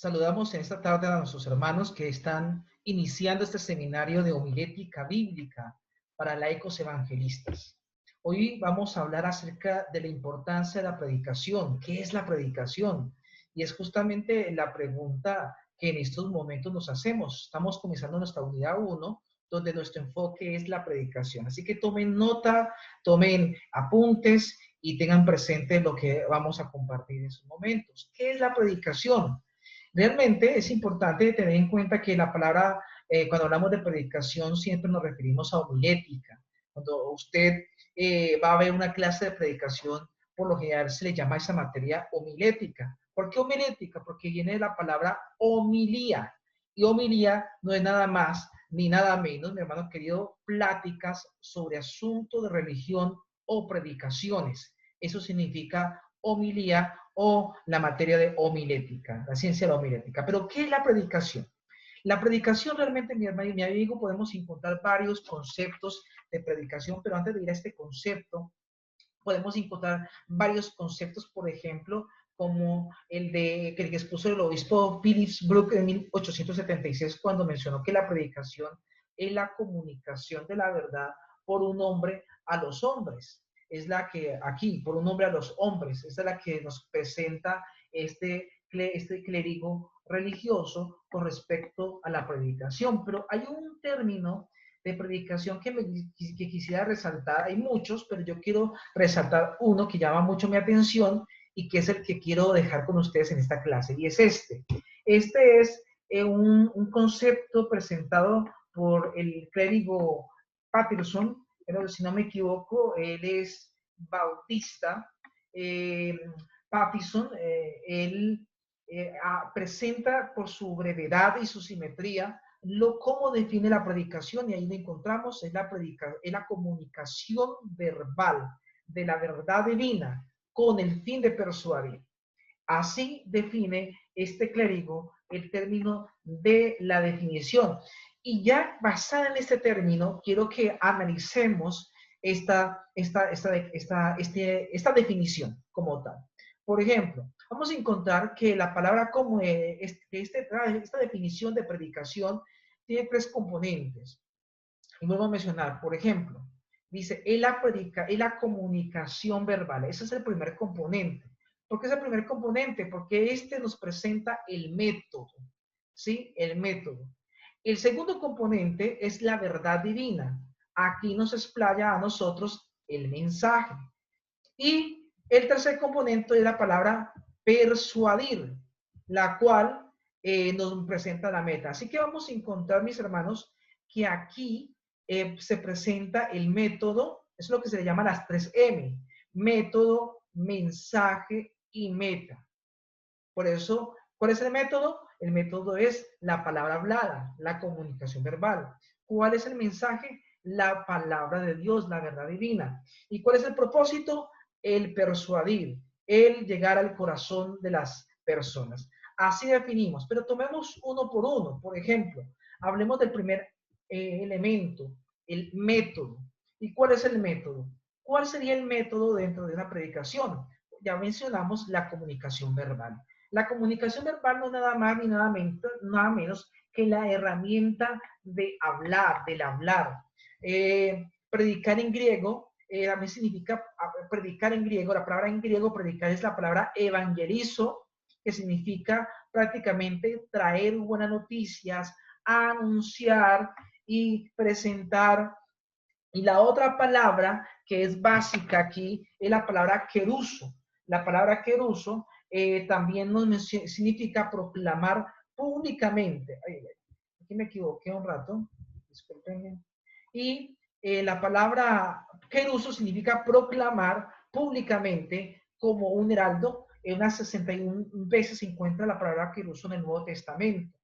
Saludamos en esta tarde a nuestros hermanos que están iniciando este seminario de homilética bíblica para laicos evangelistas. Hoy vamos a hablar acerca de la importancia de la predicación. ¿Qué es la predicación? Y es justamente la pregunta que en estos momentos nos hacemos. Estamos comenzando nuestra unidad 1, donde nuestro enfoque es la predicación. Así que tomen nota, tomen apuntes y tengan presente lo que vamos a compartir en estos momentos. ¿Qué es la predicación? Realmente es importante tener en cuenta que la palabra, cuando hablamos de predicación, siempre nos referimos a homilética. Cuando usted va a ver una clase de predicación, por lo general se le llama a esa materia homilética. ¿Por qué homilética? Porque viene de la palabra homilía. Y homilía no es nada más ni nada menos, mi hermano querido, pláticas sobre asuntos de religión o predicaciones. Eso significa homilía o la materia de homilética, la ciencia de la homilética. Pero, ¿qué es la predicación? La predicación realmente, mi hermano y mi amigo, podemos encontrar varios conceptos de predicación, pero antes de ir a este concepto, podemos encontrar varios conceptos, por ejemplo, como el de que el expuso el obispo Phillips Brooke en 1876, cuando mencionó que la predicación es la comunicación de la verdad por un hombre a los hombres. Es la que aquí, por un hombre a los hombres, esta es la que nos presenta este clérigo religioso con respecto a la predicación. Pero hay un término de predicación que quisiera resaltar. Hay muchos, pero yo quiero resaltar uno que llama mucho mi atención y que es el que quiero dejar con ustedes en esta clase, y es este. Este es un concepto presentado por el clérigo Patterson, pero si no me equivoco, él es bautista. Patterson, él presenta por su brevedad y su simetría cómo define la predicación, y ahí lo encontramos, es la comunicación verbal de la verdad divina con el fin de persuadir. Así define este clérigo el término de la definición. Y ya basada en este término, quiero que analicemos esta definición como tal. Por ejemplo, vamos a encontrar que la palabra como esta definición de predicación tiene tres componentes. Y vuelvo a mencionar, por ejemplo, dice, es la comunicación verbal. Ese es el primer componente. ¿Por qué es el primer componente? Porque este nos presenta el método, ¿sí? El método. El segundo componente es la verdad divina. Aquí nos explaya a nosotros el mensaje. Y el tercer componente es la palabra persuadir, la cual nos presenta la meta. Así que vamos a encontrar, mis hermanos, que aquí se presenta el método, es lo que se le llama las 3M, método, mensaje y meta. Por eso, ¿cuál es el método? El método es la palabra hablada, la comunicación verbal. ¿Cuál es el mensaje? La palabra de Dios, la verdad divina. ¿Y cuál es el propósito? El persuadir, el llegar al corazón de las personas. Así definimos, pero tomemos uno por uno. Por ejemplo, hablemos del primer elemento, el método. ¿Y cuál es el método? ¿Cuál sería el método dentro de una predicación? Ya mencionamos la comunicación verbal. La comunicación verbal no es nada más ni nada menos que la herramienta de hablar, del hablar. Predicar en griego también significa predicar en griego. La palabra en griego predicar es la palabra evangelizo, que significa prácticamente traer buenas noticias, anunciar y presentar. Y la otra palabra que es básica aquí es la palabra queruso. La palabra queruso también significa proclamar públicamente. Ay, aquí me equivoqué un rato, disculpenme. Y la palabra queruso significa proclamar públicamente como un heraldo. En unas 61 veces se encuentra la palabra queruso en el Nuevo Testamento.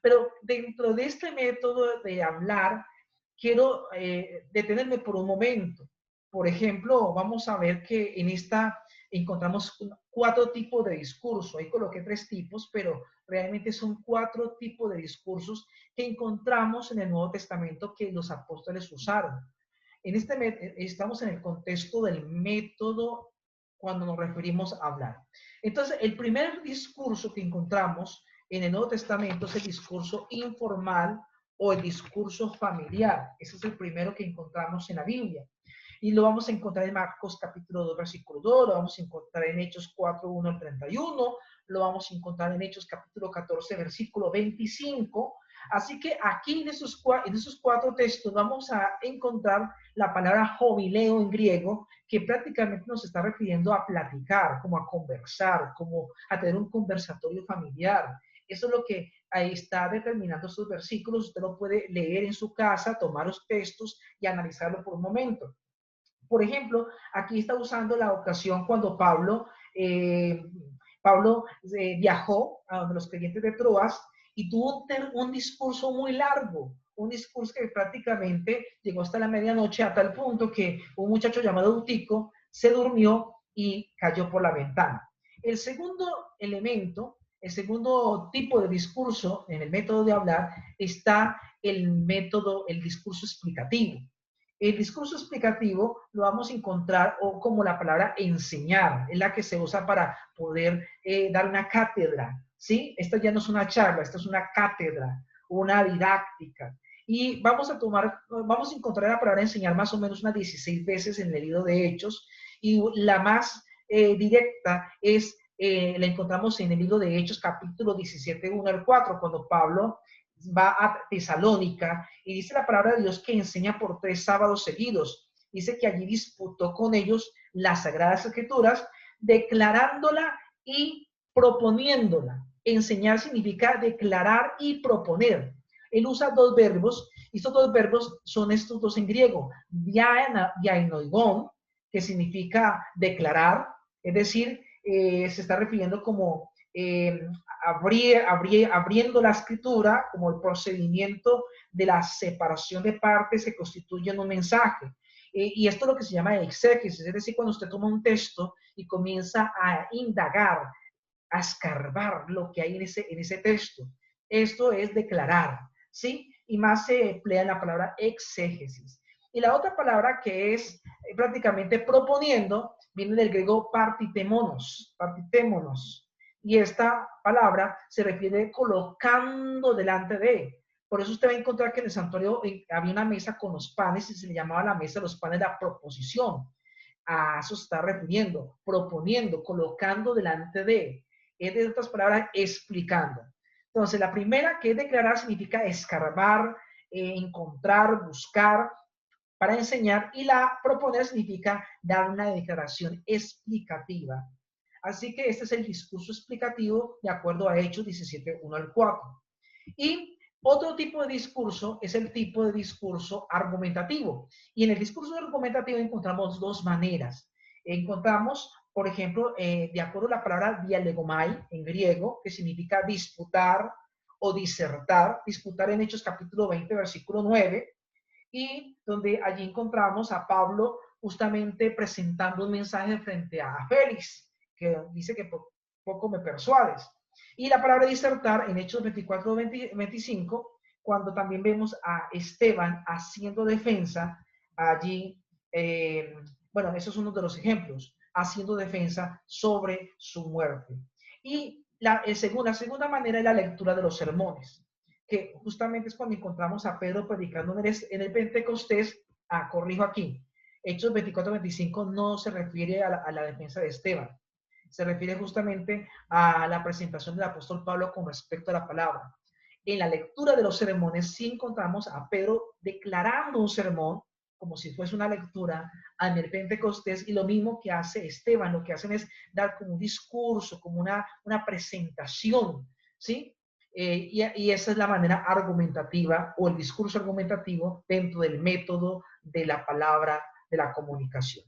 Pero dentro de este método de hablar, quiero detenerme por un momento. Por ejemplo, vamos a ver que en esta encontramos 4 tipos de discurso. Ahí coloqué 3 tipos, pero realmente son 4 tipos de discursos que encontramos en el Nuevo Testamento que los apóstoles usaron. Estamos en el contexto del método cuando nos referimos a hablar. Entonces, el primer discurso que encontramos en el Nuevo Testamento es el discurso informal o el discurso familiar. Ese es el primero que encontramos en la Biblia. Y lo vamos a encontrar en Marcos capítulo 2, versículo 2, lo vamos a encontrar en Hechos 4, 1 al 31, lo vamos a encontrar en Hechos capítulo 14, versículo 25. Así que aquí en esos cuatro textos vamos a encontrar la palabra homileo en griego, que prácticamente nos está refiriendo a platicar, como a conversar, como a tener un conversatorio familiar. Eso es lo que ahí está determinando estos versículos. Usted lo puede leer en su casa, tomar los textos y analizarlo por un momento. Por ejemplo, aquí está usando la ocasión cuando Pablo viajó a donde los creyentes de Troas y tuvo un discurso muy largo, un discurso que prácticamente llegó hasta la medianoche a tal punto que un muchacho llamado Eutico se durmió y cayó por la ventana. El segundo elemento, el segundo tipo de discurso en el método de hablar está el discurso explicativo. El discurso explicativo lo vamos a encontrar o como la palabra enseñar, es la que se usa para poder dar una cátedra, ¿sí? Esta ya no es una charla, esta es una cátedra, una didáctica. Y vamos a encontrar la palabra enseñar más o menos unas 16 veces en el libro de Hechos, y la más directa la encontramos en el libro de Hechos, capítulo 17, 1 al 4, cuando Pablo va a Tesalónica y dice la palabra de Dios que enseña por 3 sábados seguidos. Dice que allí disputó con ellos las Sagradas Escrituras, declarándola y proponiéndola. Enseñar significa declarar y proponer. Él usa dos verbos, y estos dos verbos son estos dos en griego, diainoigon, que significa declarar, es decir, se está refiriendo como abriendo la escritura como el procedimiento de la separación de partes que constituyen un mensaje. Y esto es lo que se llama exégesis, es decir, cuando usted toma un texto y comienza a indagar, a escarbar lo que hay en ese texto. Esto es declarar, ¿sí? Y más se emplea en la palabra exégesis. Y la otra palabra que es prácticamente proponiendo viene del griego partitémonos, y esta palabra se refiere colocando delante de. Por eso usted va a encontrar que en el santuario había una mesa con los panes y se le llamaba la mesa de los panes la proposición. A eso se está refiriendo, proponiendo, colocando delante de. Es de otras palabras, explicando. Entonces, la primera, que es declarar, significa escarbar, encontrar, buscar para enseñar, y la proponer significa dar una declaración explicativa. Así que este es el discurso explicativo de acuerdo a Hechos 17, 1 al 4. Y otro tipo de discurso es el tipo de discurso argumentativo. Y en el discurso argumentativo encontramos dos maneras. Encontramos, por ejemplo, de acuerdo a la palabra dialegomai en griego, que significa disputar o disertar. Disputar en Hechos capítulo 20, versículo 9, y donde allí encontramos a Pablo justamente presentando un mensaje frente a Félix, que dice que poco me persuades. Y la palabra disertar en Hechos 24, 25, cuando también vemos a Esteban haciendo defensa allí, bueno, eso es uno de los ejemplos, haciendo defensa sobre su muerte. Y la segunda manera es la lectura de los sermones, que justamente es cuando encontramos a Pedro predicando en el Pentecostés. Corrijo aquí, Hechos 24, 25 no se refiere a la defensa de Esteban, se refiere justamente a la presentación del apóstol Pablo con respecto a la palabra. En la lectura de los sermones sí encontramos a Pedro declarando un sermón como si fuese una lectura en el Pentecostés, y lo mismo que hace Esteban, lo que hacen es dar como un discurso, como una presentación, ¿sí? Y esa es la manera argumentativa o el discurso argumentativo dentro del método de la palabra, de la comunicación.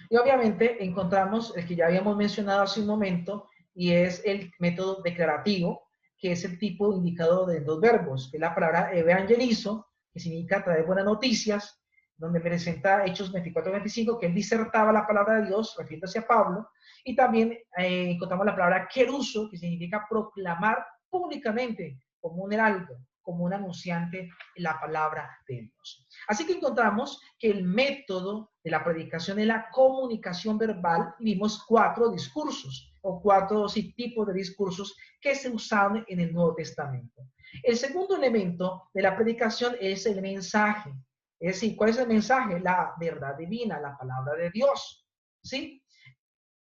Y obviamente encontramos el que ya habíamos mencionado hace un momento, y es el método declarativo, que es el tipo indicado de dos verbos, que es la palabra evangelizo, que significa traer buenas noticias, donde presenta Hechos 24, 25, que él disertaba la palabra de Dios, refiriéndose a Pablo, y también encontramos la palabra queruso, que significa proclamar públicamente, como un heraldo, como un anunciante, la palabra de Dios. Así que encontramos que el método de la predicación es la comunicación verbal, y vimos 4 discursos. o cuatro sí, tipos de discursos que se usaron en el Nuevo Testamento. El segundo elemento de la predicación es el mensaje. Es decir, ¿cuál es el mensaje? La verdad divina, la palabra de Dios. ¿Sí?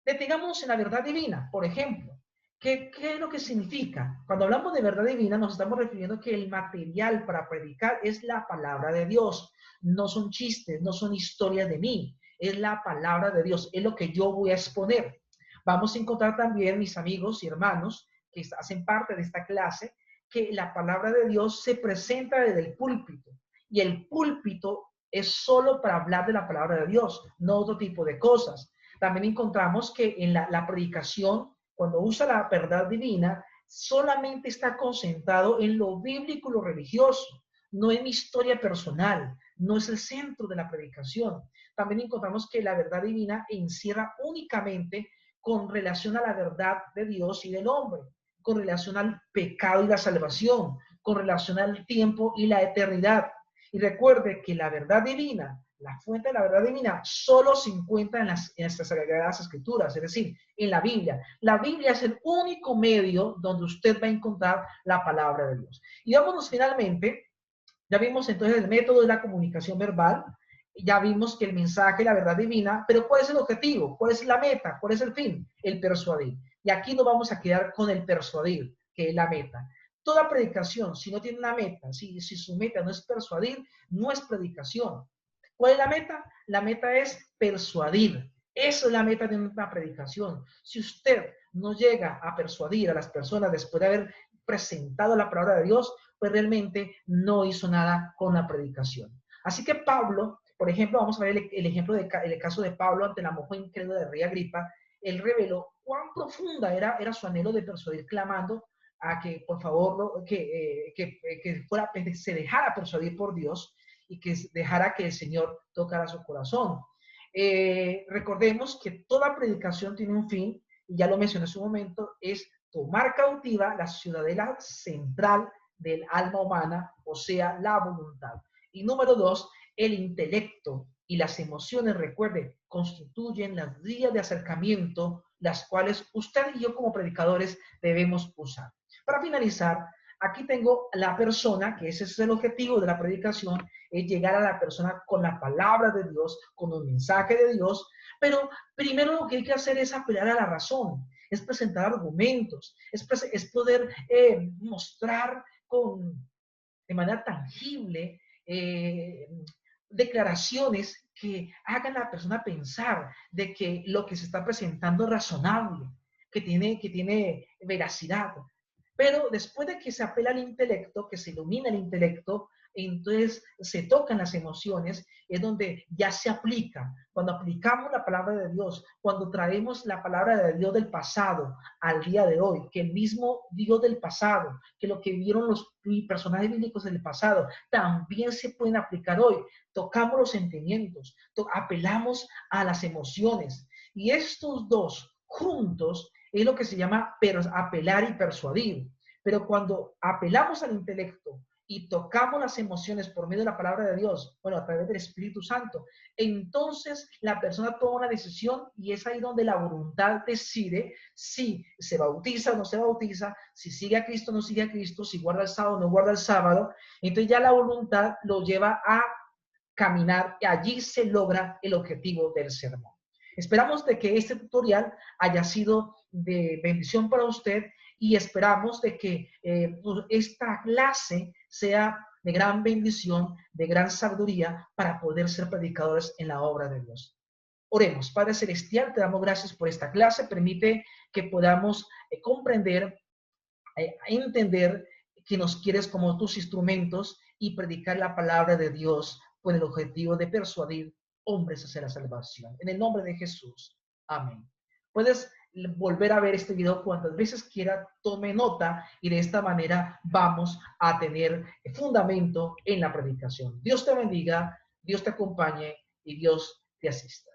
Detengamos en la verdad divina, por ejemplo. ¿Qué es lo que significa? Cuando hablamos de verdad divina, nos estamos refiriendo que el material para predicar es la palabra de Dios. No son chistes, no son historias de mí. Es la palabra de Dios, es lo que yo voy a exponer. Vamos a encontrar también, mis amigos y hermanos que hacen parte de esta clase, que la palabra de Dios se presenta desde el púlpito. Y el púlpito es solo para hablar de la palabra de Dios, no otro tipo de cosas. También encontramos que en la predicación, cuando usa la verdad divina, solamente está concentrado en lo bíblico y lo religioso, no en mi historia personal, no es el centro de la predicación. También encontramos que la verdad divina encierra únicamente con relación a la verdad de Dios y del hombre, con relación al pecado y la salvación, con relación al tiempo y la eternidad. Y recuerde que la verdad divina, la fuente de la verdad divina, solo se encuentra en las Sagradas Escrituras, es decir, en la Biblia. La Biblia es el único medio donde usted va a encontrar la palabra de Dios. Y vámonos finalmente, ya vimos entonces el método de la comunicación verbal, ya vimos que el mensaje, la verdad divina, pero ¿cuál es el objetivo? ¿Cuál es la meta? ¿Cuál es el fin? El persuadir. Y aquí nos vamos a quedar con el persuadir, que es la meta. Toda predicación, si no tiene una meta, si su meta no es persuadir, no es predicación. ¿Cuál es la meta? La meta es persuadir. Esa es la meta de una predicación. Si usted no llega a persuadir a las personas después de haber presentado la palabra de Dios, pues realmente no hizo nada con la predicación. Así que Pablo, por ejemplo, vamos a ver el ejemplo del caso de Pablo ante la mujer incrédula de Rey Agripa. Él reveló cuán profunda era su anhelo de persuadir, clamando a que por favor que fuera, se dejara persuadir por Dios y que dejara que el Señor tocara su corazón. Recordemos que toda predicación tiene un fin, y ya lo mencioné en su momento, es tomar cautiva la ciudadela central del alma humana, o sea, la voluntad. Y número dos, el intelecto y las emociones, recuerde, constituyen las vías de acercamiento, las cuales usted y yo como predicadores debemos usar. Para finalizar, aquí tengo la persona, que ese es el objetivo de la predicación, es llegar a la persona con la palabra de Dios, con un mensaje de Dios, pero primero lo que hay que hacer es apelar a la razón, es presentar argumentos, es poder mostrar de manera tangible declaraciones que hagan a la persona pensar de que lo que se está presentando es razonable, que tiene veracidad. Pero después de que se apela al intelecto, que se ilumina el intelecto, entonces se tocan las emociones, es donde ya se aplica. Cuando aplicamos la palabra de Dios, cuando traemos la palabra de Dios del pasado al día de hoy, que el mismo Dios del pasado, que lo que vieron los personajes bíblicos del pasado, también se pueden aplicar hoy. Tocamos los sentimientos, apelamos a las emociones. Y estos dos juntos es lo que se llama apelar y persuadir. Pero cuando apelamos al intelecto y tocamos las emociones por medio de la palabra de Dios, bueno, a través del Espíritu Santo, entonces la persona toma una decisión y es ahí donde la voluntad decide si se bautiza o no se bautiza, si sigue a Cristo o no sigue a Cristo, si guarda el sábado o no guarda el sábado. Entonces ya la voluntad lo lleva a caminar y allí se logra el objetivo del sermón. Esperamos de que este tutorial haya sido de bendición para usted y esperamos de que esta clase sea de gran bendición, de gran sabiduría para poder ser predicadores en la obra de Dios. Oremos. Padre Celestial, te damos gracias por esta clase. Permite que podamos comprender, entender que nos quieres como tus instrumentos y predicar la palabra de Dios con el objetivo de persuadir hombres hacia la salvación. En el nombre de Jesús. Amén. Puedes volver a ver este video cuantas veces quiera, tome nota y de esta manera vamos a tener fundamento en la predicación. Dios te bendiga, Dios te acompañe y Dios te asista.